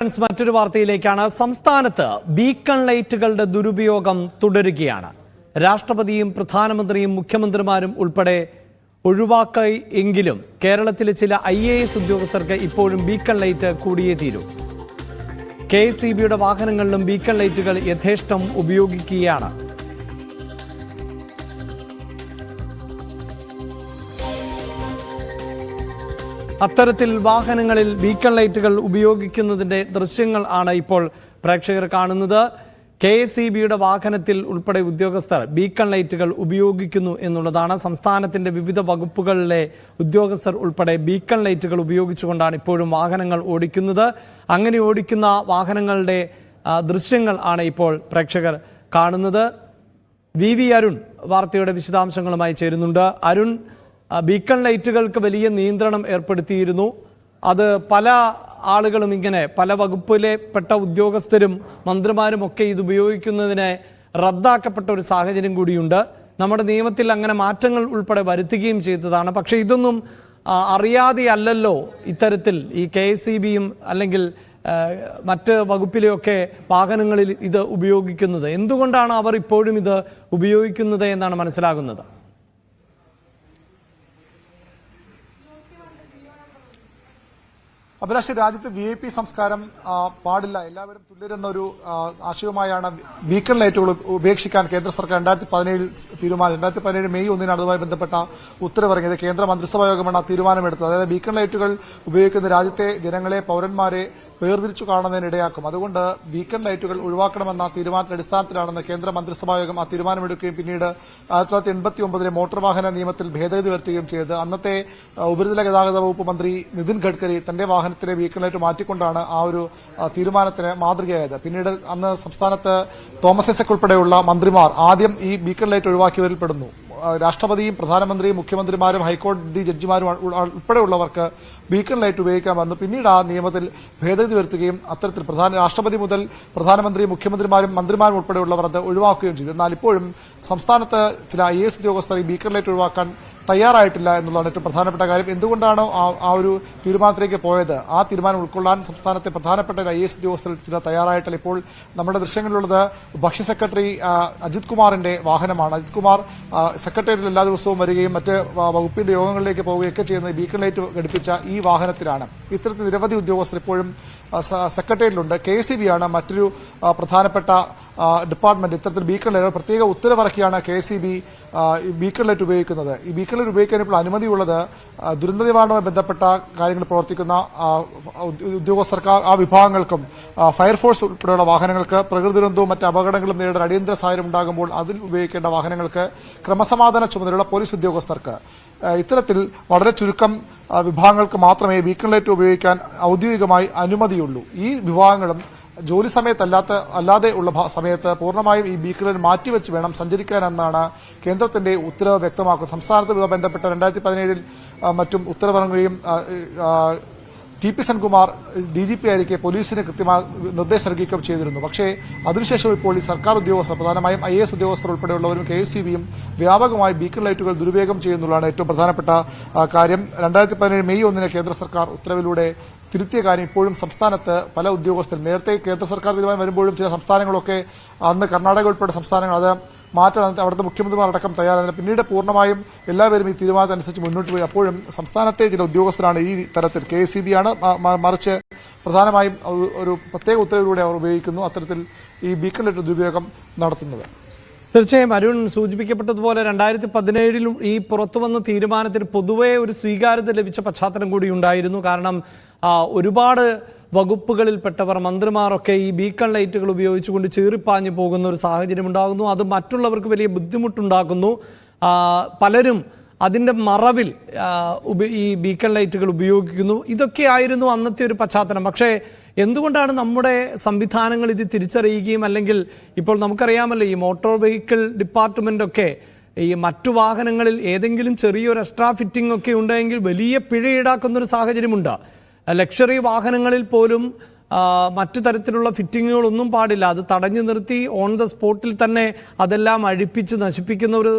മറ്റൊരു വാർത്തയിലേക്കാണ്. സംസ്ഥാനത്ത് ബീക്കൺ ലൈറ്റുകളുടെ ദുരുപയോഗം തുടരുകയാണ്. രാഷ്ട്രപതിയും പ്രധാനമന്ത്രിയും മുഖ്യമന്ത്രിമാരും ഉൾപ്പെടെ ഒഴിവാക്കി എങ്കിലും കേരളത്തിലെ ചില IAS ഉദ്യോഗസ്ഥർക്ക് ഇപ്പോഴും ബീക്കൺ ലൈറ്റ് കൂടിയേ തീരൂ. KSEBയുടെ വാഹനങ്ങളിലും ബീക്കൺ ലൈറ്റുകൾ യഥേഷ്ടം ഉപയോഗിക്കുകയാണ്. അത്തരത്തിൽ വാഹനങ്ങളിൽ ബീക്കൺ ലൈറ്റുകൾ ഉപയോഗിക്കുന്നതിൻ്റെ ദൃശ്യങ്ങൾ ആണ് ഇപ്പോൾ പ്രേക്ഷകർ കാണുന്നത്. KSEBയുടെ വാഹനത്തിൽ ഉൾപ്പെടെ ഉദ്യോഗസ്ഥർ ബീക്കൺ ലൈറ്റുകൾ ഉപയോഗിക്കുന്നു എന്നുള്ളതാണ്. സംസ്ഥാനത്തിൻ്റെ വിവിധ വകുപ്പുകളിലെ ഉദ്യോഗസ്ഥർ ഉൾപ്പെടെ ബീക്കൺ ലൈറ്റുകൾ ഉപയോഗിച്ചുകൊണ്ടാണ് ഇപ്പോഴും വാഹനങ്ങൾ ഓടിക്കുന്നത്. അങ്ങനെ ഓടിക്കുന്ന വാഹനങ്ങളുടെ ദൃശ്യങ്ങൾ ആണ് ഇപ്പോൾ പ്രേക്ഷകർ കാണുന്നത്. VV അരുൺ വാർത്തയുടെ വിശദാംശങ്ങളുമായി ചേരുന്നുണ്ട്. അരുൺ, ബീക്കൺ ലൈറ്റുകൾക്ക് വലിയ നിയന്ത്രണം ഏർപ്പെടുത്തിയിരുന്നു. അത് പല ആളുകളും ഇങ്ങനെ പല വകുപ്പിലെ പെട്ട ഉദ്യോഗസ്ഥരും മന്ത്രിമാരും ഒക്കെ ഇത് ഉപയോഗിക്കുന്നതിനെ റദ്ദാക്കപ്പെട്ട ഒരു സാഹചര്യം കൂടിയുണ്ട്. നമ്മുടെ നിയമത്തിൽ അങ്ങനെ മാറ്റങ്ങൾ ഉൾപ്പെടെ വരുത്തുകയും ചെയ്തതാണ്. പക്ഷേ ഇതൊന്നും അറിയാതെയല്ലല്ലോ ഇത്തരത്തിൽ ഈ KSEBയും അല്ലെങ്കിൽ മറ്റ് വകുപ്പിലെയൊക്കെ വാഹനങ്ങളിൽ ഇത് ഉപയോഗിക്കുന്നത്. എന്തുകൊണ്ടാണ് അവർ ഇപ്പോഴും ഇത് ഉപയോഗിക്കുന്നത് എന്നാണ് മനസ്സിലാകുന്നത്? അഭിലാഷ്, രാജ്യത്ത് VIP സംസ്കാരം പാടില്ല, എല്ലാവരും തുല്യരെന്ന ഒരു ആശയവുമായാണ് ബീക്കൺ ലൈറ്റുകൾ ഉപേക്ഷിക്കാൻ കേന്ദ്ര സർക്കാർ 2017 തീരുമാനം. 2017 മെയ് 1 അതുമായി ബന്ധപ്പെട്ട ഉത്തരവിറങ്ങിയത്. കേന്ദ്ര മന്ത്രിസഭാ യോഗമാണ് തീരുമാനമെടുത്തത്. അതായത് ബീക്കൺ ലൈറ്റുകൾ ഉപയോഗിക്കുന്ന രാജ്യത്തെ ജനങ്ങളെ, പൌരന്മാരെ വേർതിരിച്ചു കാണുന്നതിനിടയാക്കും. അതുകൊണ്ട് ബീക്കൺ ലൈറ്റുകൾ ഒഴിവാക്കണമെന്ന തീരുമാനത്തിന്റെ അടിസ്ഥാനത്തിലാണെന്ന് കേന്ദ്ര മന്ത്രിസഭാ യോഗം ആ തീരുമാനമെടുക്കുകയും പിന്നീട് 1989 മോട്ടോർ വാഹന നിയമത്തിൽ ഭേദഗതി വരുത്തുകയും ചെയ്ത് അന്നത്തെ ഉപരിതല ഗതാഗത വകുപ്പ് മന്ത്രി നിതിൻ ഗഡ്കരി തന്റെ വാഹനത്തിലെ ബീക്കൺ ലൈറ്റ് മാറ്റിക്കൊണ്ടാണ് ആ ഒരു തീരുമാനത്തിന് മാതൃകയായത്. പിന്നീട് അന്ന് സംസ്ഥാനത്ത് തോമസ് ഐസക് ഉൾപ്പെടെയുള്ള മന്ത്രിമാർ ആദ്യം ഈ ബീക്കൺ ലൈറ്റ് ഒഴിവാക്കിയവരിൽ പെടുന്നു. രാഷ്ട്രപതിയും പ്രധാനമന്ത്രിയും മുഖ്യമന്ത്രിമാരും ഹൈക്കോടതി ജഡ്ജിമാരും ഉൾപ്പെടെയുള്ളവർക്ക് ബീക്കൺ ലൈറ്റ് ഉപയോഗിക്കാൻ വന്നു. പിന്നീട് ആ നിയമത്തിൽ ഭേദഗതി വരുത്തുകയും അത്തരത്തിൽ രാഷ്ട്രപതി മുതൽ പ്രധാനമന്ത്രിയും മുഖ്യമന്ത്രിമാരും മന്ത്രിമാരും ഉൾപ്പെടെയുള്ളവർ അത് ഒഴിവാക്കുകയും ചെയ്തു. എന്നാൽ ഇപ്പോഴും സംസ്ഥാനത്ത് ചില IAS ഉദ്യോഗസ്ഥർ ഈ ബീക്കൺ ലൈറ്റ് ഒഴിവാക്കാൻ തയ്യാറായിട്ടില്ല എന്നുള്ളതാണ് ഏറ്റവും പ്രധാനപ്പെട്ട കാര്യം. എന്തുകൊണ്ടാണോ ആ ഒരു തീരുമാനത്തിലേക്ക് പോയത്, ആ തീരുമാനം ഉൾക്കൊള്ളാൻ സംസ്ഥാനത്തെ പ്രധാനപ്പെട്ട IAS ഉദ്യോഗസ്ഥർ ചില തയ്യാറായിട്ടില്ല. ഇപ്പോൾ നമ്മുടെ ദൃശ്യങ്ങളിലുള്ളത് ഭക്ഷ്യ സെക്രട്ടറി അജിത് കുമാറിന്റെ വാഹനമാണ്. അജിത് കുമാർ സെക്രട്ടേറിയറ്റിൽ എല്ലാ ദിവസവും വരികയും മറ്റ് വകുപ്പിന്റെ യോഗങ്ങളിലേക്ക് പോവുകയൊക്കെ ചെയ്യുന്ന ബീക്കൺ ലൈറ്റ് ഘടിപ്പിച്ച ഈ വാഹനത്തിലാണ്. ഇത്തരത്തിൽ നിരവധി ഉദ്യോഗസ്ഥർ ഇപ്പോഴും സെക്രട്ടേറിയറ്റിലുണ്ട്. KSEB ആണ് മറ്റൊരു പ്രധാനപ്പെട്ട ഡിപ്പാർട്ട്മെന്റ്. ഇത്തരത്തിൽ ബീക്കൺ ലൈറ്റ് പ്രത്യേക ഉത്തരവിറക്കിയാണ് KSEB ബീക്കൺ ലൈറ്റ് ഉപയോഗിക്കുന്നത്. ഈ ബീക്കൺ ലൈറ്റ് ഉപയോഗിക്കാൻ ഇപ്പോൾ അനുമതിയുള്ളത് ദുരന്ത നിവാരണവുമായി ബന്ധപ്പെട്ട കാര്യങ്ങൾ പ്രവർത്തിക്കുന്ന ഉദ്യോഗസ്ഥർക്ക്, ആ വിഭാഗങ്ങൾക്കും ഫയർഫോഴ്സ് ഉൾപ്പെടെയുള്ള വാഹനങ്ങൾക്ക്, പ്രകൃതി ദുരന്തവും മറ്റ് അപകടങ്ങളും നേരിടാൻ അടിയന്തര സാഹചര്യം ഉണ്ടാകുമ്പോൾ അതിൽ ഉപയോഗിക്കേണ്ട വാഹനങ്ങൾക്ക്, ക്രമസമാധാന ചുമതലയുള്ള പോലീസ് ഉദ്യോഗസ്ഥർക്ക്, ഇത്തരത്തിൽ വളരെ ചുരുക്കം വിഭാഗങ്ങൾക്ക് മാത്രമേ ബീക്കൺ ലൈറ്റ് ഉപയോഗിക്കാൻ ഔദ്യോഗികമായി അനുമതിയുള്ളൂ. ഈ വിഭാഗങ്ങളും ജോലി അല്ലാതെ ഉള്ള സമയത്ത് പൂർണ്ണമായും ഈ ബീക്കൺ ലൈറ്റ് മാറ്റിവെച്ച് വേണം സഞ്ചരിക്കാനെന്നാണ് കേന്ദ്രത്തിന്റെ ഉത്തരവ് വ്യക്തമാക്കുന്നത്. സംസ്ഥാനത്ത് ബന്ധപ്പെട്ട 2017 മറ്റും ഉത്തരവിറങ്ങുകയും TP സെൻകുമാർ DGP ആയിരിക്കെ പോലീസിന് കൃത്യമായ നിർദ്ദേശം നൽകുകയും ചെയ്തിരുന്നു. പക്ഷേ അതിനുശേഷം ഇപ്പോൾ ഈ സർക്കാർ ഉദ്യോഗസ്ഥർ, പ്രധാനമായും IAS ഉദ്യോഗസ്ഥർ ഉൾപ്പെടെയുള്ളവരും KSEBയും വ്യാപകമായി ബീക്കൺ ലൈറ്റുകൾ ദുരുപയോഗം ചെയ്യുന്നുള്ളതാണ് ഏറ്റവും പ്രധാനപ്പെട്ട കാര്യം. 2017 മെയ് 1 കേന്ദ്ര സർക്കാർ ഉത്തരവിലൂടെ തിരുത്തിയ കാര്യം ഇപ്പോഴും സംസ്ഥാനത്ത് പല ഉദ്യോഗസ്ഥരും, നേരത്തെ കേന്ദ്ര സർക്കാർ തീരുമാനം വരുമ്പോഴും ചില സംസ്ഥാനങ്ങളൊക്കെ, അന്ന് കർണാടക ഉൾപ്പെടെ സംസ്ഥാനങ്ങൾ അത് മാറ്റാൻ അവിടുത്തെ മുഖ്യമന്ത്രിമാർ അടക്കം തയ്യാറാകുന്നില്ല. പിന്നീട് പൂർണ്ണമായും എല്ലാവരും ഈ തീരുമാനത്തിനനുസരിച്ച് മുന്നോട്ട് പോയി. അപ്പോഴും സംസ്ഥാനത്തെ ചില ഉദ്യോഗസ്ഥരാണ് ഈ തരത്തിൽ, KSEB ആണ് മറിച്ച് പ്രധാനമായും ഒരു പ്രത്യേക ഉത്തരവിലൂടെ അവർ ഉപയോഗിക്കുന്നു, അത്തരത്തിൽ ഈ ബീക്കൺ ലൈറ്റ് ദുരുപയോഗം നടത്തുന്നത്. തീർച്ചയായും അരുൺ സൂചിപ്പിക്കപ്പെട്ടതുപോലെ 2017 ഈ പുറത്തുവന്ന തീരുമാനത്തിന് പൊതുവെ ഒരു സ്വീകാര്യത ലഭിച്ച പശ്ചാത്തലം കൂടി ഉണ്ടായിരുന്നു. കാരണം ഒരുപാട് വകുപ്പുകളിൽപ്പെട്ടവർ, മന്ത്രിമാരൊക്കെ ഈ ബീക്കൺ ലൈറ്റുകൾ ഉപയോഗിച്ചുകൊണ്ട് ചീറിപ്പാഞ്ഞു പോകുന്ന ഒരു സാഹചര്യം ഉണ്ടാകുന്നു. അത് മറ്റുള്ളവർക്ക് വലിയ ബുദ്ധിമുട്ടുണ്ടാക്കുന്നു. പലരും അതിൻ്റെ മറവിൽ ഈ ബീക്കൺ ലൈറ്റുകൾ ഉപയോഗിക്കുന്നു. ഇതൊക്കെയായിരുന്നു അന്നത്തെ ഒരു പശ്ചാത്തലം. പക്ഷേ എന്തുകൊണ്ടാണ് നമ്മുടെ സംവിധാനങ്ങൾ ഇത് തിരിച്ചറിയുകയും, അല്ലെങ്കിൽ ഇപ്പോൾ നമുക്കറിയാമല്ലോ ഈ മോട്ടോർ വെഹിക്കിൾ ഡിപ്പാർട്ട്മെൻറ്റൊക്കെ ഈ മറ്റു വാഹനങ്ങളിൽ ഏതെങ്കിലും ചെറിയൊരു എക്സ്ട്രാ ഫിറ്റിംഗ് ഒക്കെ ഉണ്ടെങ്കിൽ വലിയ പിഴ ഈടാക്കുന്നൊരു സാഹചര്യമുണ്ട്. ലക്ഷറി വാഹനങ്ങളിൽ പോലും മറ്റു തരത്തിലുള്ള ഫിറ്റിങ്ങുകളൊന്നും പാടില്ല. അത് തടഞ്ഞു നിർത്തി ഓൺ ദ സ്പോട്ടിൽ തന്നെ അതെല്ലാം അഴിപ്പിച്ച് നശിപ്പിക്കുന്ന ഒരു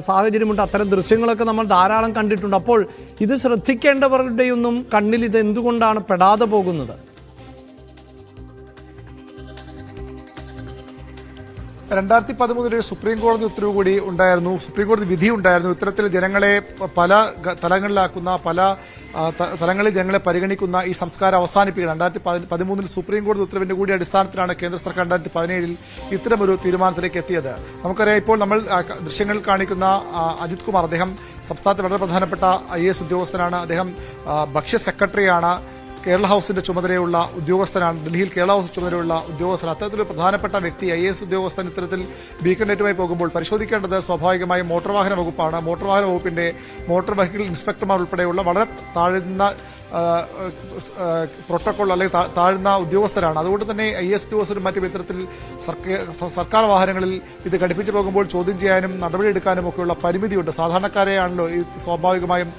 സാഹചര്യമുണ്ട്. അത്തരം ദൃശ്യങ്ങളൊക്കെ നമ്മൾ ധാരാളം കണ്ടിട്ടുണ്ട്. അപ്പോൾ ഇത് ശ്രദ്ധിക്കേണ്ടവരുടെയൊന്നും കണ്ണിൽ ഇത് എന്തുകൊണ്ടാണ് പെടാതെ പോകുന്നത്? 2013 സുപ്രീം കോടതി ഉത്തരവ് കൂടി ഉണ്ടായിരുന്നു, സുപ്രീം കോടതി വിധി ഉണ്ടായിരുന്നു. ഇത്തരത്തിൽ ജനങ്ങളെ പല തലങ്ങളിലാക്കുന്ന, പല തലങ്ങളിൽ ജനങ്ങളെ പരിഗണിക്കുന്ന ഈ സംസ്കാരം അവസാനിപ്പിക്കണം. 2013 സുപ്രീം കോടതി ഉത്തരവിന്റെ കൂടി അടിസ്ഥാനത്തിലാണ് കേന്ദ്ര സർക്കാർ 2017 ഇത്തരമൊരു തീരുമാനത്തിലേക്ക് എത്തിയത്. നമുക്കറിയാം, ഇപ്പോൾ നമ്മൾ ദൃശ്യങ്ങളിൽ കാണിക്കുന്ന അജിത് കുമാർ, അദ്ദേഹം സംസ്ഥാനത്തെ വളരെ പ്രധാനപ്പെട്ട IAS ഉദ്യോഗസ്ഥനാണ്. അദ്ദേഹം ഭക്ഷ്യ സെക്രട്ടറിയാണ്, കേരള ഹൌസിന്റെ ചുമതലയുള്ള ഉദ്യോഗസ്ഥനാണ്, ഡൽഹിയിൽ കേരള ഹൌസ് ചുമതലയുള്ള ഉദ്യോഗസ്ഥൻ. അത്തരത്തിലൊരു പ്രധാനപ്പെട്ട വ്യക്തി, IAS ഉദ്യോഗസ്ഥൻ ഇത്തരത്തിൽ ബീക്കൺ ലൈറ്റുമായി പോകുമ്പോൾ പരിശോധിക്കേണ്ടത് സ്വാഭാവികമായും മോട്ടോർ വാഹന വകുപ്പാണ്. മോട്ടോർ വാഹന വകുപ്പിന്റെ മോട്ടോർ വെഹിക്കിൾ ഇൻസ്പെക്ടർമാർ ഉൾപ്പെടെയുള്ള വളരെ താഴ്ന്ന പ്രോട്ടോകോൾ അല്ലെങ്കിൽ താഴ്ന്ന ഉദ്യോഗസ്ഥരാണ്. അതുകൊണ്ട് തന്നെ IAS ഉദ്യോഗസ്ഥരും മറ്റും ഇത്തരത്തിൽ സർക്കാർ വാഹനങ്ങളിൽ ഇത് ഘടിപ്പിച്ചു പോകുമ്പോൾ ചോദ്യം ചെയ്യാനും നടപടിയെടുക്കാനും ഒക്കെയുള്ള പരിമിതിയുണ്ട്. സാധാരണക്കാരെയാണല്ലോ ഈ സ്വാഭാവികമായും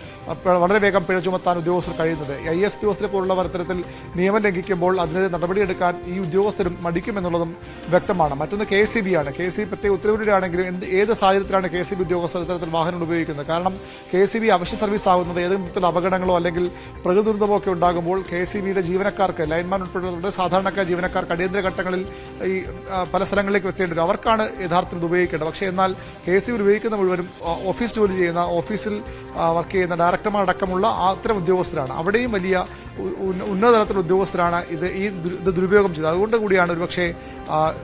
വളരെ വേഗം പിഴ ചുമത്താൻ ഉദ്യോഗസ്ഥർ കഴിയുന്നത്. IAS ഉദ്യോഗസ്ഥരെ പോലുള്ളവർ ഇത്തരത്തിൽ നിയമം ലംഘിക്കുമ്പോൾ അതിനെതിരെ നടപടിയെടുക്കാൻ ഈ ഉദ്യോഗസ്ഥരും മടിക്കുമെന്നുള്ളതും വ്യക്തമാണ്. മറ്റൊന്ന് KSEB ആണ്. KSEB പ്രത്യേക ഉത്തരവിലൂടെയാണെങ്കിലും ഏത് സാഹചര്യത്തിലാണ് KSEB ഉദ്യോഗസ്ഥർ ഇത്തരത്തിൽ വാഹനങ്ങൾ ഉപയോഗിക്കുന്നത്? കാരണം KSEB അവശ്യ സർവീസ് ആകുന്നത് ഏതെങ്കിലും തരത്തിലുള്ള അപകടങ്ങളോ അല്ലെങ്കിൽ പ്രകൃതി ദുരന്തമൊക്കെ ഉണ്ടാകുമ്പോൾ KSEBയുടെ ജീവനക്കാർക്ക്, ലൈൻമാൻ ഉൾപ്പെടെ സാധാരണക്കാർ ജീവനക്കാർക്ക് അടിയന്തര ഘട്ടങ്ങളിൽ ഈ പല സ്ഥലങ്ങളിലേക്ക് എത്തേണ്ടി വരും. അവർക്കാണ് യഥാർത്ഥത്തിൽ ഇത് ഉപയോഗിക്കേണ്ടത്. പക്ഷേ എന്നാൽ KSEB ഉപയോഗിക്കുന്ന മുഴുവനും ഓഫീസ് ജോലി ചെയ്യുന്ന, ഓഫീസിൽ വർക്ക് ചെയ്യുന്ന ഡയറക്ടർമാരടക്കമുള്ള അത്തരം ഉദ്യോഗസ്ഥരാണ്. അവിടെയും വലിയ ഉന്നതതലത്തിലുള്ള ഉദ്യോഗസ്ഥരാണ് ഇത് ദുരുപയോഗം ചെയ്തത്. അതുകൊണ്ട് കൂടിയാണ് ഒരുപക്ഷെ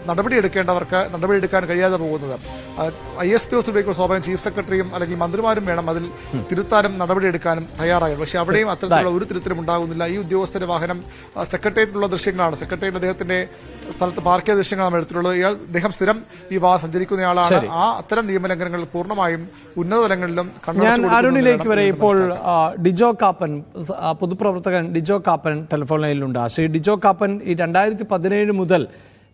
നടപടിയെടുക്കേണ്ടവർക്ക് നടപടിയെടുക്കാൻ കഴിയാതെ പോകുന്നത്. IAS ഉദ്യോഗസ്ഥർ ഉപയോഗിക്കുന്ന സ്വാഭാവികം ചീഫ് സെക്രട്ടറിയും അല്ലെങ്കിൽ മന്ത്രിമാരും വേണം അതിൽ തിരുത്താനും നടപടിയെടുക്കാനും തയ്യാറാകും. പക്ഷേ അവിടെയും അത്തരത്തിലുള്ള ഒരു തിരുത്തലും ഉണ്ടാകുന്നില്ല. ഈ ഉദ്യോഗസ്ഥന്റെ വാഹനം സെക്രട്ടേറിയറ്റിലുള്ള ദൃശ്യങ്ങളാണ്. സെക്രട്ടേറിയറ്റ് അദ്ദേഹത്തിന്റെ സ്ഥലത്ത് പാർക്ക് ചെയ്ത ദൃശ്യങ്ങൾ നമ്മൾ എടുത്തിട്ടുള്ളത്. അദ്ദേഹം സ്ഥിരം ഈ വാഹനം സഞ്ചരിക്കുന്നയാളാണ്. അത്തരം നിയമലംഘനങ്ങൾ പൂർണ്ണമായും ഉന്നത തലങ്ങളിലും അരുണിലേക്ക് വരെ ഇപ്പോൾ ഡിജോ കാപ്പൻ, പൊതുപ്രവർത്തകൻ ഡിജോ കാപ്പൻ ടെലിഫോൺ ലൈനിലുണ്ട്. ശ്രീ ഡിജോ കാപ്പൻ, ഈ 2017 മുതൽ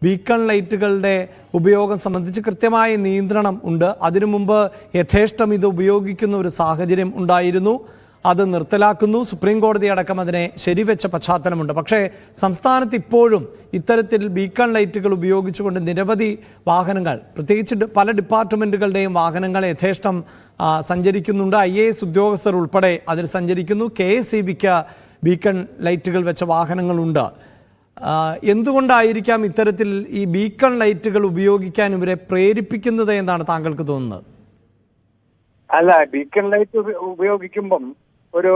ബീക്കൺ ലൈറ്റുകളുടെ ഉപയോഗം സംബന്ധിച്ച് കൃത്യമായ നിയന്ത്രണം ഉണ്ട്. അതിനു മുമ്പ് യഥേഷ്ടം ഇത് ഉപയോഗിക്കുന്ന ഒരു സാഹചര്യം ഉണ്ടായിരുന്നു. അത് നിർത്തലാക്കുന്നു. സുപ്രീം കോടതി അടക്കം അതിനെ ശരിവെച്ച പശ്ചാത്തലമുണ്ട്. പക്ഷേ സംസ്ഥാനത്ത് ഇപ്പോഴും ഇത്തരത്തിൽ ബീക്കൺ ലൈറ്റുകൾ ഉപയോഗിച്ചുകൊണ്ട് നിരവധി വാഹനങ്ങൾ, പ്രത്യേകിച്ച് പല ഡിപ്പാർട്ട്മെൻറ്റുകളുടെയും വാഹനങ്ങൾ യഥേഷ്ടം സഞ്ചരിക്കുന്നുണ്ട്. IAS ഉദ്യോഗസ്ഥർ ഉൾപ്പെടെ അതിൽ സഞ്ചരിക്കുന്നു. KSEBക്ക് ബീക്കൺ ലൈറ്റുകൾ വെച്ച വാഹനങ്ങളുണ്ട്. എന്തുകൊണ്ടായിരിക്കാം ഇത്തരത്തിൽ ഈ ബീക്കൺ ലൈറ്റുകൾ ഉപയോഗിക്കാൻ ഇവരെ പ്രേരിപ്പിക്കുന്നത് എന്നാണ് താങ്കൾക്ക് തോന്നുന്നത്? അല്ല, ബീക്കൺ ലൈറ്റ് ഉപയോഗിക്കുമ്പം ഒരു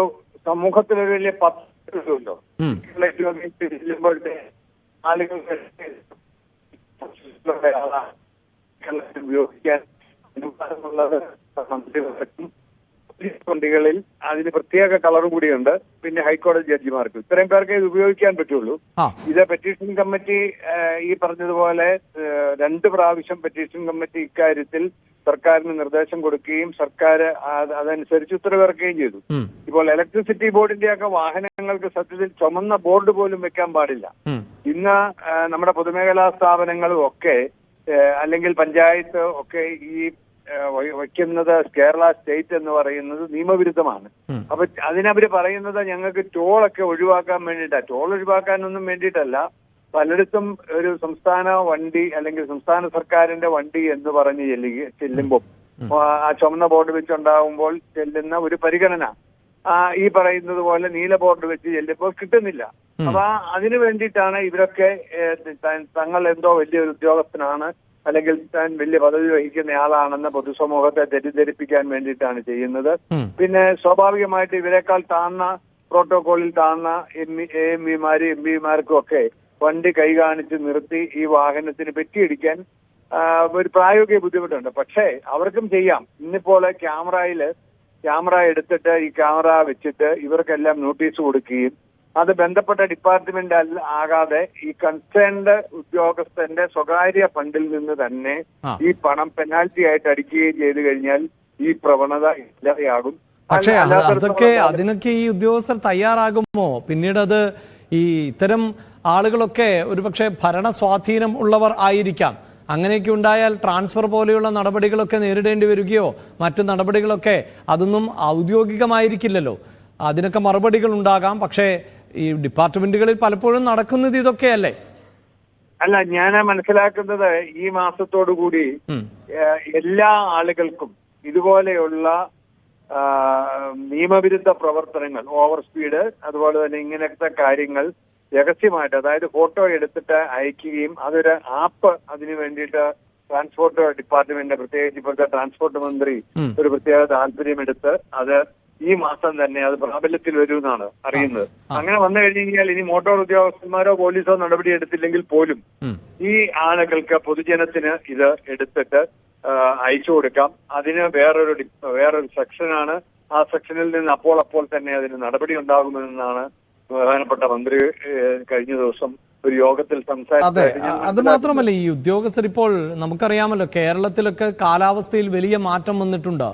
സമൂഹത്തിലൊരു വലിയ പത്രമല്ലോ. ബീക്കൺ ലൈറ്റ് ചെല്ലുമ്പോഴത്തെ ആളുകൾ ഉപയോഗിക്കാൻ അനുവാദമുള്ളത് മന്ത്രിമാർക്കും വണ്ടികളിൽ അതിന് പ്രത്യേക കളർ കൂടിയുണ്ട്. പിന്നെ ഹൈക്കോടതി ജഡ്ജിമാർക്കും ഇത്രയും പേർക്ക് ഇത് ഉപയോഗിക്കാൻ പറ്റുള്ളൂ. ഇത് പെറ്റീഷൻ കമ്മിറ്റി ഈ പറഞ്ഞതുപോലെ 2 പ്രാവശ്യം പെറ്റീഷൻ കമ്മിറ്റി ഇക്കാര്യത്തിൽ സർക്കാരിന് നിർദ്ദേശം കൊടുക്കുകയും സർക്കാർ അതനുസരിച്ച് ഉത്തരവിറക്കുകയും ചെയ്തു. ഇപ്പോൾ ഇലക്ട്രിസിറ്റി ബോർഡിന്റെയൊക്കെ വാഹനങ്ങൾക്ക് സത്യത്തിൽ ചുമന്ന ബോർഡ് പോലും വെക്കാൻ പാടില്ല. ഇന്ന് നമ്മുടെ പൊതുമേഖലാ സ്ഥാപനങ്ങളും ഒക്കെ അല്ലെങ്കിൽ പഞ്ചായത്ത് ഒക്കെ ഈ വയ്ക്കുന്നത് കേരള സ്റ്റേറ്റ് എന്ന് പറയുന്നത് നിയമവിരുദ്ധമാണ്. അപ്പൊ അതിനവര് പറയുന്നത് ഞങ്ങൾക്ക് ടോളൊക്കെ ഒഴിവാക്കാൻ വേണ്ടിയിട്ടാണ്. ടോൾ ഒഴിവാക്കാനൊന്നും വേണ്ടിയിട്ടല്ല. പലയിടത്തും ഒരു സംസ്ഥാന വണ്ടി അല്ലെങ്കിൽ സംസ്ഥാന സർക്കാരിന്റെ വണ്ടി എന്ന് പറഞ്ഞ് ചെല്ലുമ്പോൾ ആ ചുമന്ന ബോർഡ് വെച്ചുണ്ടാകുമ്പോൾ ചെല്ലുന്ന ഒരു പരിഗണന ഈ പറയുന്നത് പോലെ നീല ബോർഡ് വെച്ച് ചെല്ലുമ്പോൾ കിട്ടുന്നില്ല. അപ്പൊ അതിനു വേണ്ടിയിട്ടാണ് ഇവരൊക്കെ തങ്ങൾ എന്തോ വലിയൊരു ഉദ്യോഗസ്ഥനാണ് അല്ലെങ്കിൽ താൻ വലിയ പദവി വഹിക്കുന്ന ആളാണെന്ന് പൊതുസമൂഹത്തെ തെറ്റിദ്ധരിപ്പിക്കാൻ വേണ്ടിയിട്ടാണ് ചെയ്യുന്നത്. പിന്നെ സ്വാഭാവികമായിട്ട് ഇവരെക്കാൾ താഴ്ന്ന പ്രോട്ടോകോളിൽ താഴ്ന്ന AMVമാരും MPമാർക്കും ഒക്കെ വണ്ടി കൈ കാണിച്ച് നിർത്തി ഈ വാഹനത്തിന് പെറ്റിയടിക്കാൻ ഒരു പ്രായോഗിക ബുദ്ധിമുട്ടുണ്ട്. പക്ഷേ അവർക്കും ചെയ്യാം. ഇന്നിപ്പോലെ ക്യാമറ എടുത്തിട്ട് ഈ ക്യാമറ വെച്ചിട്ട് ഇവർക്കെല്ലാം നോട്ടീസ് കൊടുക്കുകയും അത് ബന്ധപ്പെട്ട ഡിപ്പാർട്ട്മെന്റ് ആകാതെ ഈ കൺസേൺഡ് ഉദ്യോഗസ്ഥന്റെ സ്വകാര്യ ഫണ്ടിൽ നിന്ന് തന്നെ ഈ പണം പെനാൽറ്റി ആയിട്ട് അടിക്കുകയും ചെയ്തു കഴിഞ്ഞാൽ ഈ പ്രവണത ഇല്ലാതെയാകും. പക്ഷേ അതിനൊക്കെ ഈ ഉദ്യോഗസ്ഥർ തയ്യാറാകുമോ? പിന്നീട് അത് ഈ ഇത്തരം ആളുകളൊക്കെ ഒരുപക്ഷെ ഭരണ സ്വാധീനം ഉള്ളവർ ആയിരിക്കാം. അങ്ങനെയൊക്കെ ഉണ്ടായാൽ ട്രാൻസ്ഫർ പോലെയുള്ള നടപടികളൊക്കെ നേരിടേണ്ടി വരികയോ മറ്റു നടപടികളൊക്കെ അതൊന്നും ഔദ്യോഗികമായിരിക്കില്ലല്ലോ. അതിനൊക്കെ മറുപടികൾ ഉണ്ടാകാം. പക്ഷേ ഈ ഡിപ്പാർട്ട്മെന്റുകളിൽ പലപ്പോഴും നടക്കുന്നത് ഇതൊക്കെയല്ലേ? അല്ല, ഞാൻ മനസ്സിലാക്കുന്നത് ഈ മാസത്തോടുകൂടി എല്ലാ ആളുകൾക്കും ഇതുപോലെയുള്ള നിയമവിരുദ്ധ പ്രവർത്തനങ്ങൾ, ഓവർ സ്പീഡ്, അതുപോലെ തന്നെ ഇങ്ങനത്തെ കാര്യങ്ങൾ രഹസ്യമായിട്ട്, അതായത് ഫോട്ടോ എടുത്തിട്ട് അയക്കുകയും അതൊരു ആപ്പ് അതിനു വേണ്ടിയിട്ട് ട്രാൻസ്പോർട്ട് ഡിപ്പാർട്ട്മെന്റ്, പ്രത്യേകിച്ച് ഇപ്പോഴത്തെ ട്രാൻസ്പോർട്ട് മന്ത്രി ഒരു പ്രത്യേക താല്പര്യമെടുത്ത് അത് ഈ മാസം തന്നെ അത് പ്രാബല്യത്തിൽ വരുമെന്നാണ് അറിയുന്നത്. അങ്ങനെ വന്നു കഴിഞ്ഞു കഴിഞ്ഞാൽ ഇനി മോട്ടോർ ഉദ്യോഗസ്ഥന്മാരോ പോലീസോ നടപടി എടുത്തില്ലെങ്കിൽ പോലും ഈ ആളുകൾക്ക് പൊതുജനത്തിന് ഇത് എടുത്തിട്ട് അയച്ചു കൊടുക്കാം. അതിന് വേറൊരു സെക്ഷനാണ്. ആ സെക്ഷനിൽ നിന്ന് അപ്പോൾ തന്നെ അതിന് നടപടി ഉണ്ടാകുമെന്നാണ് പ്രധാനപ്പെട്ട മന്ത്രി കഴിഞ്ഞ ദിവസം ഒരു യോഗത്തിൽ അതെ, അത് മാത്രമല്ല ഈ ഉദ്യോഗസ്ഥർ ഇപ്പോൾ നമുക്കറിയാമല്ലോ കേരളത്തിലൊക്കെ കാലാവസ്ഥയിൽ വലിയ മാറ്റം വന്നിട്ടുണ്ട്.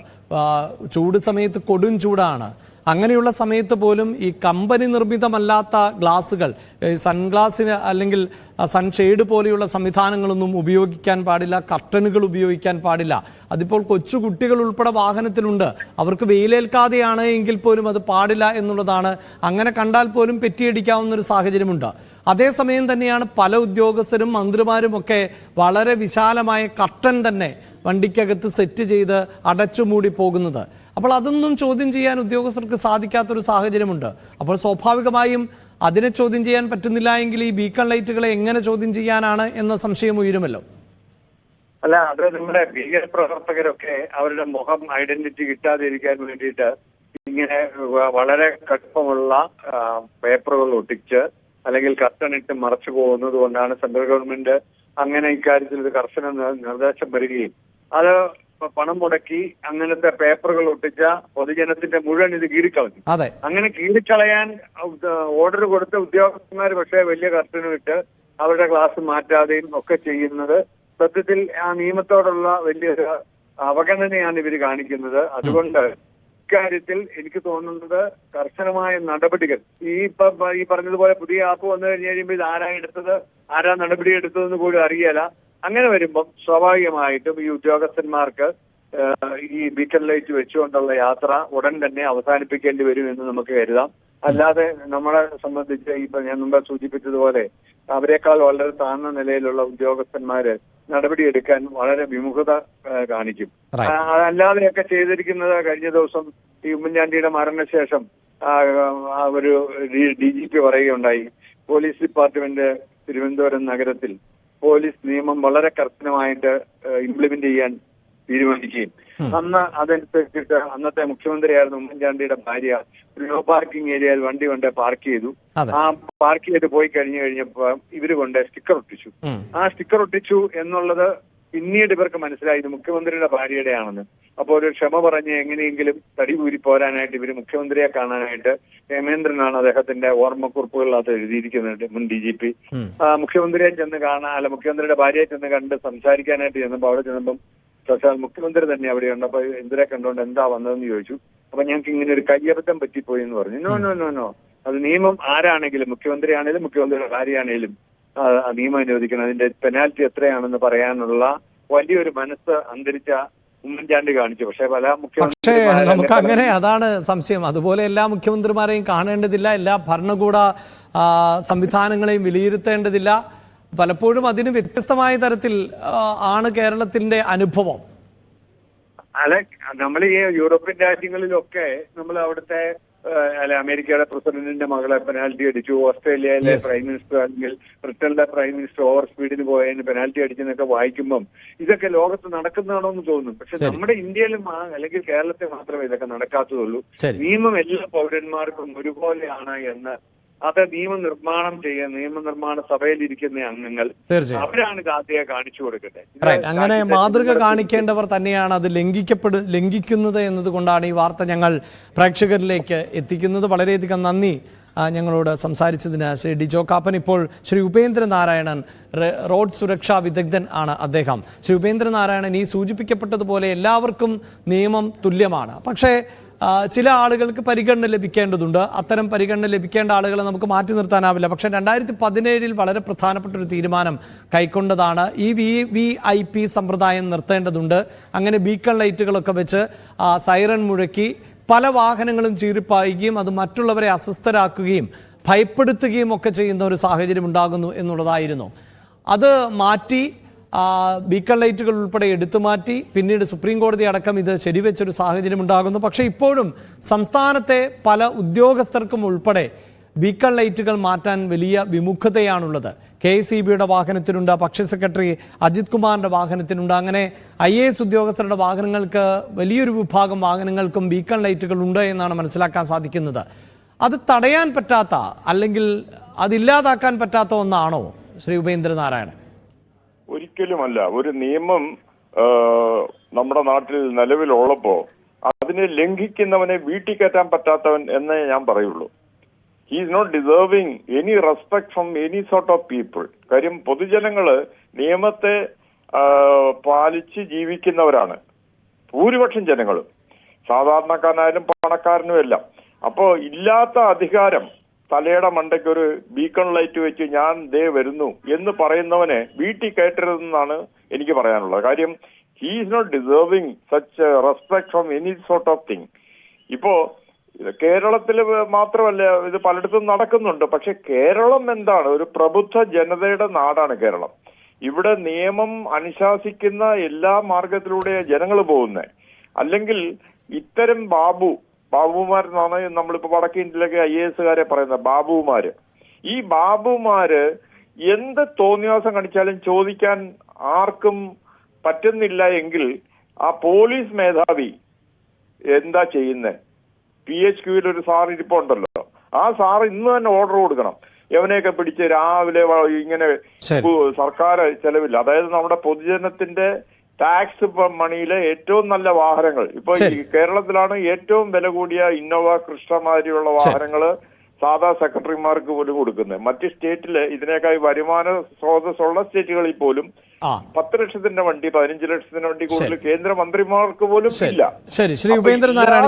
ചൂട് സമയത്ത് കൊടും ചൂടാണ്. അങ്ങനെയുള്ള സമയത്ത് പോലും ഈ കമ്പനി നിർമ്മിതമല്ലാത്ത ഗ്ലാസുകൾ, സൺഗ്ലാസിന് അല്ലെങ്കിൽ സൺഷെയ്ഡ് പോലെയുള്ള സംവിധാനങ്ങളൊന്നും ഉപയോഗിക്കാൻ പാടില്ല, കർട്ടനുകൾ ഉപയോഗിക്കാൻ പാടില്ല. അതിപ്പോൾ കൊച്ചു കുട്ടികൾ ഉൾപ്പെടെ വാഹനത്തിലുണ്ട്. അവർക്ക് വെയിലേൽക്കാതെയാണ് എങ്കിൽ പോലും അത് പാടില്ല എന്നുള്ളതാണ്. അങ്ങനെ കണ്ടാൽ പോലും പെറ്റിയടിക്കാവുന്നൊരു സാഹചര്യമുണ്ട്. അതേസമയം തന്നെയാണ് പല ഉദ്യോഗസ്ഥരും മന്ത്രിമാരും ഒക്കെ വളരെ വിശാലമായ കർട്ടൻ തന്നെ വണ്ടിക്കകത്ത് സെറ്റ് ചെയ്ത് അടച്ചുമൂടി പോകുന്നത്. അപ്പോൾ അതൊന്നും ചോദ്യം ചെയ്യാൻ ഉദ്യോഗസ്ഥർക്ക് സാധിക്കാത്തൊരു സാഹചര്യമുണ്ട്. അപ്പോൾ സ്വാഭാവികമായും അതിനെ ചോദ്യം ചെയ്യാൻ പറ്റുന്നില്ല എങ്കിൽ ഈ ബീക്കൺ ലൈറ്റുകളെ എങ്ങനെ ചോദ്യം ചെയ്യാനാണ് എന്ന സംശയം ഉയരുമല്ലോ. അല്ല, അത് നമ്മുടെ ഭീകര പ്രവർത്തകരൊക്കെ അവരുടെ മുഖം ഐഡന്റിറ്റി കിട്ടാതിരിക്കാൻ വേണ്ടിയിട്ട് ഇങ്ങനെ വളരെ കടുപ്പമുള്ള പേപ്പറുകൾ ഒട്ടിച്ച് അല്ലെങ്കിൽ കർട്ടനിട്ട് മറച്ചു പോകുന്നത് കൊണ്ടാണ് സെൻട്രൽ ഗവൺമെന്റ് അങ്ങനെ ഇക്കാര്യത്തിൽ ഒരു കർശന നിർദ്ദേശം വരികയും അത് പണം മുടക്കി അങ്ങനത്തെ പേപ്പറുകൾ ഒട്ടിച്ച പൊതുജനത്തിന്റെ മുഴുവൻ ഇത് കീറിക്കളഞ്ഞു. അങ്ങനെ കീറിക്കളയാൻ ഓർഡർ കൊടുത്ത ഉദ്യോഗസ്ഥന്മാർ പക്ഷേ വലിയ കർട്ടനും ഇട്ട് അവരുടെ ക്ലാസ് മാറ്റാതെയും ഒക്കെ ചെയ്യുന്നത് സത്യത്തിൽ ആ നിയമത്തോടുള്ള വലിയൊരു അവഗണനയാണ് ഇവർ കാണിക്കുന്നത്. അതുകൊണ്ട് ഇക്കാര്യത്തിൽ എനിക്ക് തോന്നുന്നത് കർശനമായ നടപടികൾ ഈ പറഞ്ഞതുപോലെ പുതിയ ആപ്പ് വന്നു കഴിയുമ്പോൾ ഇത് ആരാ എടുത്തത്, ആരാ നടപടി എടുത്തതെന്ന് പോലും അറിയാല. അങ്ങനെ വരുമ്പം സ്വാഭാവികമായിട്ടും ഈ ഉദ്യോഗസ്ഥന്മാർക്ക് ഈ ബീക്കൺ ലൈറ്റ് വെച്ചുകൊണ്ടുള്ള യാത്ര ഉടൻ തന്നെ അവസാനിപ്പിക്കേണ്ടി വരും എന്ന് നമുക്ക് കരുതാം. അല്ലാതെ നമ്മളെ സംബന്ധിച്ച് ഇപ്പൊ ഞാൻ മുമ്പ് സൂചിപ്പിച്ചതുപോലെ അവരെക്കാൾ വളരെ താഴ്ന്ന നിലയിലുള്ള ഉദ്യോഗസ്ഥന്മാര് നടപടിയെടുക്കാൻ വളരെ വിമുഖത കാണിക്കും. അല്ലാതെയൊക്കെ ചെയ്തിരിക്കുന്നത് കഴിഞ്ഞ ദിവസം ഈ ഉമ്മൻചാണ്ടിയുടെ മരണശേഷം ഒരു DGP പറയുകയുണ്ടായി, പോലീസ് ഡിപ്പാർട്ട്മെന്റ് തിരുവനന്തപുരം നഗരത്തിൽ പോലീസ് നിയമം വളരെ കർശനമായിട്ട് ഇംപ്ലിമെന്റ് ചെയ്യാൻ തീരുമാനിക്കുകയും അന്ന് അതനുസരിച്ചിട്ട് അന്നത്തെ മുഖ്യമന്ത്രിയായിരുന്ന ഉമ്മൻചാണ്ടിയുടെ ഭാര്യ ഒരു നോ പാർക്കിംഗ് ഏരിയയിൽ വണ്ടി കൊണ്ട് പാർക്ക് ചെയ്തു. ആ പാർക്ക് ചെയ്ത് പോയി കഴിഞ്ഞപ്പോ ഇവര് കൊണ്ട് സ്റ്റിക്കർ ഒട്ടിച്ചു. ആ സ്റ്റിക്കർ ഒട്ടിച്ചു എന്നുള്ളത് പിന്നീട് ഇവർക്ക് മനസ്സിലായി ഇത് മുഖ്യമന്ത്രിയുടെ ഭാര്യയുടെ ആണെന്ന്. അപ്പോൾ ഒരു ക്ഷമ പറഞ്ഞ് എങ്ങനെയെങ്കിലും തടി ഊരി പോരാനായിട്ട് ഇവര് മുഖ്യമന്ത്രിയെ കാണാനായിട്ട് ഹേമേന്ദ്രനാണ് അദ്ദേഹത്തിന്റെ ഓർമ്മക്കുറിപ്പുകളിൽ അത് എഴുതിയിരിക്കുന്നത്, മുൻ DGP. മുഖ്യമന്ത്രിയെ ചെന്ന് കാണാൻ അല്ല മുഖ്യമന്ത്രിയുടെ ഭാര്യയെ ചെന്ന് കണ്ട് സംസാരിക്കാനായിട്ട് ചെന്നപ്പോ അവിടെ ചെന്നപ്പം മുഖ്യമന്ത്രി തന്നെ അവിടെയുണ്ട്. അപ്പൊ എന്തിനെ കണ്ടുകൊണ്ട് എന്താ വന്നതെന്ന് ചോദിച്ചു. അപ്പൊ ഞങ്ങൾക്ക് ഇങ്ങനെ ഒരു കയ്യബദ്ധം പറ്റിപ്പോയി എന്ന് പറഞ്ഞു. നോ അത് നിയമം ആരാണെങ്കിലും, മുഖ്യമന്ത്രി ആണെങ്കിലും മുഖ്യമന്ത്രിയുടെ ഭാര്യയാണെങ്കിലും നിയമം അനുവദിക്കണം. അതിന്റെ പെനാൽറ്റി എത്രയാണെന്ന് പറയാനുള്ള വലിയൊരു മനസ്സ് അന്തരിച്ച ഉമ്മൻചാണ്ടി കാണിച്ചു. പക്ഷെ നമുക്ക് അങ്ങനെ അതാണ് സംശയം. അതുപോലെ എല്ലാ മുഖ്യമന്ത്രിമാരെയും കാണേണ്ടതില്ല, എല്ലാ ഭരണകൂട സംവിധാനങ്ങളെയും വിലയിരുത്തേണ്ടതില്ല. പലപ്പോഴും അതിന് വ്യത്യസ്തമായ തരത്തിൽ ആണ് കേരളത്തിന്റെ അനുഭവം. അല്ല, നമ്മൾ ഈ യൂറോപ്യൻ രാജ്യങ്ങളിലൊക്കെ നമ്മൾ അവിടുത്തെ അമേരിക്കയുടെ പ്രസിഡന്റിന്റെ മകളെ പെനാൽറ്റി അടിച്ചു, ഓസ്ട്രേലിയയിലെ പ്രൈം മിനിസ്റ്റർ അല്ലെങ്കിൽ ബ്രിട്ടനിലെ പ്രൈം മിനിസ്റ്റർ ഓവർ സ്പീഡിന് പോയതിന് പെനാൽറ്റി അടിച്ചെന്നൊക്കെ വായിക്കുമ്പം ഇതൊക്കെ ലോകത്ത് നടക്കുന്നതാണോ എന്ന് തോന്നും. പക്ഷെ നമ്മുടെ ഇന്ത്യയിലും അല്ലെങ്കിൽ കേരളത്തിൽ മാത്രമേ ഇതൊക്കെ നടക്കാത്തതുള്ളൂ. നിയമം എല്ലാ പൗരന്മാർക്കും ഒരുപോലെയാണ് എന്ന് അത് നിയമനിർമ്മാണ സഭയിലിരിക്കുന്ന അംഗങ്ങൾ അവരാണ് ആദ്യം കാണിച്ചു കൊടുക്കട്ടെ. അങ്ങനെ മാതൃക കാണിക്കേണ്ടവർ തന്നെയാണ് അത് ലംഘിക്കുന്നത് എന്നതുകൊണ്ടാണ് ഈ വാർത്ത ഞങ്ങൾ പ്രേക്ഷകരിലേക്ക് എത്തിക്കുന്നത്. വളരെയധികം നന്ദി ഞങ്ങളോട് സംസാരിച്ചതിന് ശ്രീ ഡിജോ കാപ്പൻ. ഇപ്പോൾ ശ്രീ ഉപേന്ദ്രനാരായണൻ, റോഡ് സുരക്ഷാ വിദഗ്ധൻ ആണ് അദ്ദേഹം. ശ്രീ ഉപേന്ദ്രനാരായണൻ ഈ സൂചിപ്പിക്കപ്പെട്ടതുപോലെ എല്ലാവർക്കും നിയമം തുല്യമാണ്. പക്ഷേ ചില ആളുകൾക്ക് പരിഗണന ലഭിക്കേണ്ടതുണ്ട്. അത്തരം പരിഗണന ലഭിക്കേണ്ട ആളുകളെ നമുക്ക് മാറ്റി നിർത്താനാവില്ല. പക്ഷേ 2017 വളരെ പ്രധാനപ്പെട്ട ഒരു തീരുമാനം കൈക്കൊണ്ടതാണ്. ഈ VIP സമ്പ്രദായം നിർത്തേണ്ടതുണ്ട്. അങ്ങനെ ബീക്കൺ ലൈറ്റുകളൊക്കെ വെച്ച് സൈറൺ മുഴക്കി പല വാഹനങ്ങളും ചീറിപ്പായുകയും അത് മറ്റുള്ളവരെ അസ്വസ്ഥരാക്കുകയും ഭയപ്പെടുത്തുകയും ഒക്കെ ചെയ്യുന്ന ഒരു സാഹചര്യം ഉണ്ടാകുന്നു എന്നുള്ളതായിരുന്നു. അത് മാറ്റി ബീക്കൺ ലൈറ്റുകൾ ഉൾപ്പെടെ എടുത്തു മാറ്റി പിന്നീട് സുപ്രീം കോടതി അടക്കം ഇത് ശരിവെച്ചൊരു സാഹചര്യം ഉണ്ടാകുന്നു. പക്ഷേ ഇപ്പോഴും സംസ്ഥാനത്തെ പല ഉദ്യോഗസ്ഥർക്കും ഉൾപ്പെടെ ബീക്കൺ ലൈറ്റുകൾ മാറ്റാൻ വലിയ വിമുഖതയാണുള്ളത്. KSEBയുടെ വാഹനത്തിനുണ്ട്, പക്ഷി സെക്രട്ടറി അജിത് കുമാറിന്റെ വാഹനത്തിനുണ്ട്. അങ്ങനെ IAS ഉദ്യോഗസ്ഥരുടെ വാഹനങ്ങൾക്ക് വലിയൊരു വിഭാഗം വാഹനങ്ങൾക്കും ബീക്കൺ ലൈറ്റുകൾ ഉണ്ട് എന്നാണ് മനസ്സിലാക്കാൻ സാധിക്കുന്നത്. അത് തടയാൻ പറ്റാത്ത അല്ലെങ്കിൽ അതില്ലാതാക്കാൻ പറ്റാത്ത ഒന്നാണോ ശ്രീ ഉപേന്ദ്രനാരായണൻ? ഒരിക്കലുമല്ല. ഒരു നിയമം നമ്മുടെ നാട്ടിൽ നിലവിലുള്ളപ്പോ അതിനെ ലംഘിക്കുന്നവനെ വീട്ടിൽ കയറ്റാൻ പറ്റാത്തവൻ എന്നേ ഞാൻ പറയുള്ളൂ. He is not deserving any respect from any sort of people. കാര്യം പൊതുജനങ്ങള് നിയമത്തെ പാലിച്ച് ജീവിക്കുന്നവരാണ്, ഭൂരിപക്ഷം ജനങ്ങളും, സാധാരണക്കാരനായാലും പണക്കാരനും എല്ലാം. അപ്പോ ഇല്ലാത്ത അധികാരം തലയുടെ മണ്ടയ്ക്ക് ഒരു ബീക്കൺ ലൈറ്റ് വെച്ച് ഞാൻ ദേ വരുന്നു എന്ന് പറയുന്നവനെ വീട്ടിൽ കയറ്റരുതെന്നാണ് എനിക്ക് പറയാനുള്ളത്. കാര്യം he is not deserving such respect from any sort of thing. ഇപ്പോ കേരളത്തിൽ മാത്രമല്ല, ഇത് പലയിടത്തും നടക്കുന്നുണ്ട്. പക്ഷെ കേരളം എന്താണ്? ഒരു പ്രബുദ്ധ ജനതയുടെ നാടാണ് കേരളം. ഇവിടെ നിയമം അനുശാസിക്കുന്ന എല്ലാ മാർഗത്തിലൂടെ ജനങ്ങൾ പോകുന്നത്. അല്ലെങ്കിൽ ഇത്തരം ബാബുമാരെന്നാണ് നമ്മളിപ്പോ വടക്കേ ഇന്ത്യയിലൊക്കെ IASകാരെ പറയുന്നത്, ബാബുമാര്. ഈ ബാബുമാര് എന്ത് തോന്നിവാസം കാണിച്ചാലും ചോദിക്കാൻ ആർക്കും പറ്റുന്നില്ല എങ്കിൽ ആ പോലീസ് മേധാവി എന്താ ചെയ്യുന്നത്? PHQയിൽ ഒരു സാർ ഇരിപ്പുണ്ടല്ലോ, ആ സാർ ഇന്ന് തന്നെ ഓർഡർ കൊടുക്കണം. എവനെയൊക്കെ പിടിച്ച് രാവിലെ ഇങ്ങനെ സർക്കാർ ചെലവില്ല, അതായത് നമ്മുടെ പൊതുജനത്തിന്റെ ടാക്സ് മണിയിലെ ഏറ്റവും നല്ല വാഹനങ്ങൾ ഇപ്പൊ കേരളത്തിലാണ് ഏറ്റവും വില കൂടിയ ഇന്നോവ കൃഷ്ണ മാതിരിയുള്ള വാഹനങ്ങള് സാധാ സെക്രട്ടറിമാർക്ക് പോലും കൊടുക്കുന്നത്. മറ്റ് സ്റ്റേറ്റില് ഇതിനേക്കാൾ വരുമാന സ്രോതസ്സുള്ള സ്റ്റേറ്റുകളിൽ പോലും 10 ലക്ഷത്തിന്റെ വണ്ടി, 15 ലക്ഷത്തിന്റെ വണ്ടി കൂടുതൽ കേന്ദ്രമന്ത്രിമാർക്ക് പോലും ഇല്ല. ശരി, ശ്രീ ഉപേന്ദ്രനാരായണൻ.